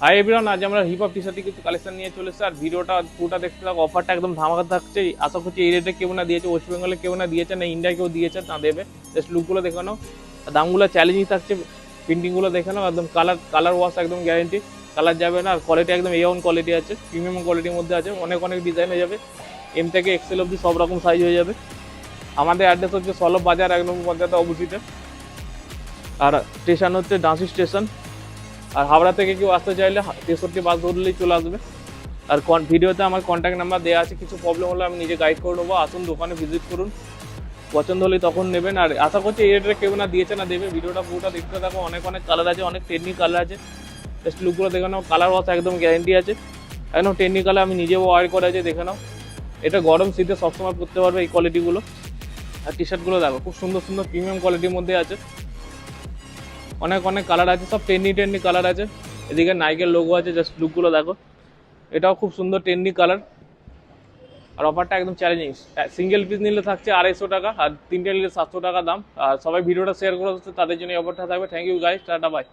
Hi everyone, আজ আমরা hip hop টি শার্টে কিছু কালেকশন নিয়ে চলে এসেছি। আর ভিডিওটা পুরোটা দেখতে থাকো, অফারটা একদম ধামাকা থাকছে। আশা করছি এই রেটে কেউ না দিয়েছে, ওয়েস্ট বেঙ্গলে কেউ না দিয়েছে, না ইন্ডিয়া কেউ দিয়েছে না দেবে। জাস্ট লুকগুলো দেখে নাও, আর দামগুলো চ্যালেঞ্জিং থাকছে। প্রিন্টিংগুলো দেখে নাও, একদম কালার কালার ওয়াশ একদম গ্যারেন্টি, কালার যাবে না। আর কোয়ালিটি একদম A1 কোয়ালিটি আছে, প্রিমিয়াম কোয়ালিটির মধ্যে আছে। অনেক অনেক ডিজাইন হয়ে যাবে, এম থেকে এক্সেল অব্দি সব রকম সাইজ হয়ে যাবে। আমাদের অ্যাড্রেস হচ্ছে সলভ বাজার, 1 নম্বর পঞ্চায়েত অপোজিটে। আর স্টেশন হচ্ছে ডাঁসি স্টেশন। আর হাওড়া থেকে কেউ আসতে চাইলে 63 বাস ধরলেই চলে আসবে। আর ভিডিওতে আমার কন্ট্যাক্ট নাম্বার দেওয়া আছে, কিছু প্রবলেম হলে আমি নিজে গাইড করে নেবো। আসুন দোকানে ভিজিট করুন, পছন্দ হলে তখন নেবেন। আর আশা করছি এই রেটে কেউ না দিয়েছে না দেবে। ভিডিওটা পুরোটা দেখতে থাকো, অনেক অনেক কালার আছে, অনেক টেকনিক কালার আছে। জাস্ট লুকগুলো দেখে নাও, কালার ওয়াশ একদম গ্যারেন্টি আছে, একদম টেকনিক কালার। আমি নিজেও ওয়ার করে আছে, দেখে নাও। এটা গরম শীতে সবসময় পরতে পারবে এই কোয়ালিটিগুলো। আর টি শার্টগুলো দেখো, খুব সুন্দর সুন্দর প্রিমিয়াম কোয়ালিটির মধ্যে আছে। অনেক অনেক কালার আছে, সব টেন্ডি টেন্ডি কালার আছে। এদিকে নাইকের লোগো আছে, জাস্ট লুকগুলো দেখো। এটাও খুব সুন্দর টেন্ডি কালার। আর অফারটা একদম চ্যালেঞ্জিং। সিঙ্গেল পিস নিলে থাকছে 250 টাকা, আর 3টে নিলে 700 টাকা দাম। আর সবাই ভিডিওটা শেয়ার করে তাদের জন্য এই অফারটা থাকবে। Thank you guys, tata by.